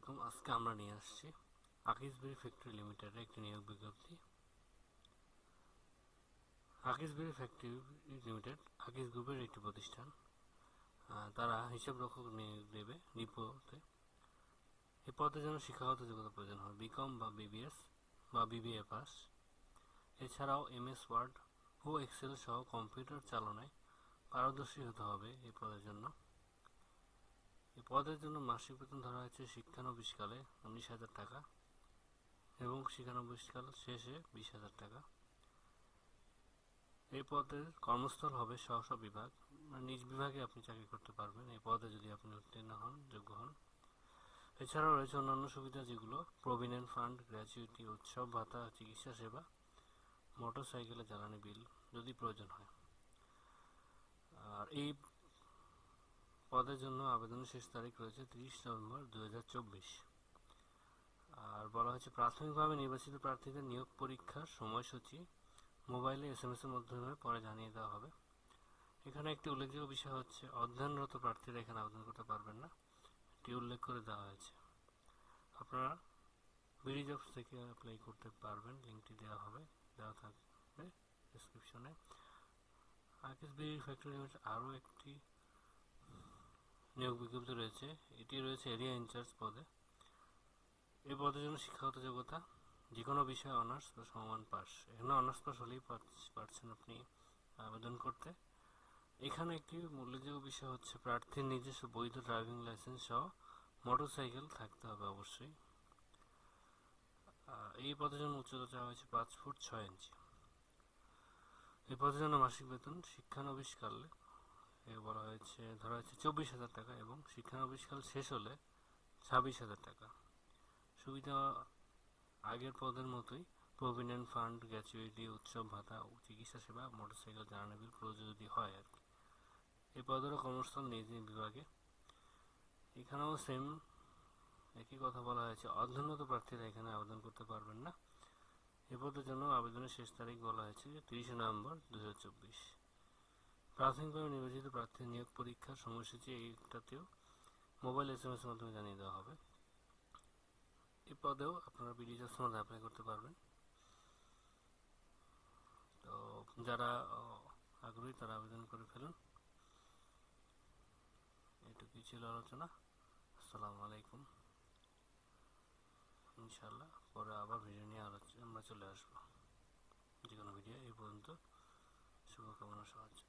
আলাইকুম। আজকে আমরা নিয়ে আসছি আকিসবেরি ফ্যাক্টরি লিমিটেডের একটি নিয়োগ বিজ্ঞপ্তি। আকিসবেরি ফ্যাক্টরি লিমিটেড আকিস গ্রুপের একটি প্রতিষ্ঠান। তারা হিসাব রক্ষক নিয়োগ দেবে ডিপোতে। এই পদের জন্য শিক্ষাগত যোগ্যতা প্রয়োজন হয় বিকম বা বিবিএস বা বিবিএ পাস। এছাড়াও এমএস ওয়ার্ড ও এক্সেল সহ কম্পিউটার চালনায় পারদর্শী হতে হবে এই পদের জন্য। এই পদের জন্য মাসিক বেতন ধরা হয়েছে শিক্ষানবিশকালে 19,000 টাকা এবং শিক্ষানবিশকাল শেষে 20,000 টাকা। এই পদের কর্মস্থল হবে স্ব বিভাগ, নিজ বিভাগে আপনি চাকরি করতে পারবেন এই পদে যদি আপনি উত্তীর্ণ হন, যোগ্য হন। এছাড়াও রয়েছে অন্যান্য সুবিধা, যেগুলো প্রভিডেন্ট ফান্ড, গ্র্যাচুইটি, উৎসব ভাতা, চিকিৎসা সেবা, মোটরসাইকেলে জ্বালানি বিল যদি প্রয়োজন হয়। আর এই পদের জন্য আবেদনের শেষ তারিখ রয়েছে 30 নভেম্বর 2024। আর বলা হয়েছে প্রাথমিকভাবে নির্বাচিত প্রার্থীদের নিয়োগ পরীক্ষার সময়সূচি মোবাইলে SMS এর মাধ্যমে পরে জানিয়ে দেওয়া হবে। এখানে একটি উল্লেখযোগ্য বিষয় হচ্ছে অধ্যয়নরত প্রার্থীরা এখানে আবেদন করতে পারবেন না, এটি উল্লেখ করে দেওয়া হয়েছে। আপনারা বিডি জবস থেকে অ্যাপ্লাই করতে পারবেন, লিঙ্কটি দেওয়া থাকবে ডেসক্রিপশনে। আকিসবেরি ফ্যাক্টরি লিমিটেড আরও একটি নিয়োগ বিজ্ঞপ্তি রয়েছে, এটি রয়েছে এরিয়া ইনচার্জ পদে। এই পদের জন্য শিক্ষাগত যোগ্যতা যে কোনো বিষয়ে অনার্স বা সমমান পাস। এখানে অনার্স পাস হলেই পারছেন আপনি আবেদন করতে। এখানে একটি উল্লেখযোগ্য বিষয় হচ্ছে প্রার্থীর নিজস্ব বৈধ ড্রাইভিং লাইসেন্স সহ মোটরসাইকেল থাকতে হবে অবশ্যই। এই পদের জন্য উচ্চতা চাওয়া হয়েছে 5 ফুট 6 ইঞ্চি। এই পদের জন্য মাসিক বেতন শিক্ষানবিশকালে বলা হয়েছে ধরা হয়েছে 24,000 টাকা এবং শিক্ষানবিশকাল শেষ হলে 26,000 টাকা। সুবিধা আগের পদের মতোই প্রভিডেন্ট ফান্ড, গ্র্যাচুইটি, উৎসব ভাতা, চিকিৎসা সেবা, মোটরসাইকেল জ্বালানি বিল প্রযোজ্য যদি হয় আর কি। এই পদেরও কর্মস্থল নিজ নিজ বিভাগে। এখানেও সেম একই কথা বলা হয়েছে, অধ্যয়নরত প্রার্থীরা এখানে আবেদন করতে পারবেন না। এই পদের জন্য আবেদনের শেষ তারিখ বলা হয়েছে 30 নভেম্বর 2024। প্রাথমিকভাবে নির্বাচিত প্রার্থীর নিয়োগ পরীক্ষার সময়সূচি এইটাতেও মোবাইল SMS এর মাধ্যমে জানিয়ে দেওয়া হবে। এই পদেও আপনারা বিডি জবস মধ্যে অ্যাপ্লাই করতে পারবেন। তো যারা আগ্রহী তারা আবেদন করে ফেলুন। এটুকুই ছিল আলোচনা। আসসালামু আলাইকুম। ইনশাআল্লাহ পরে আবার ভিডিও নিয়ে আমরা চলে আসবো, যে কোনো ভিডিও। এই পর্যন্ত শুভকামনা, সাহায্য।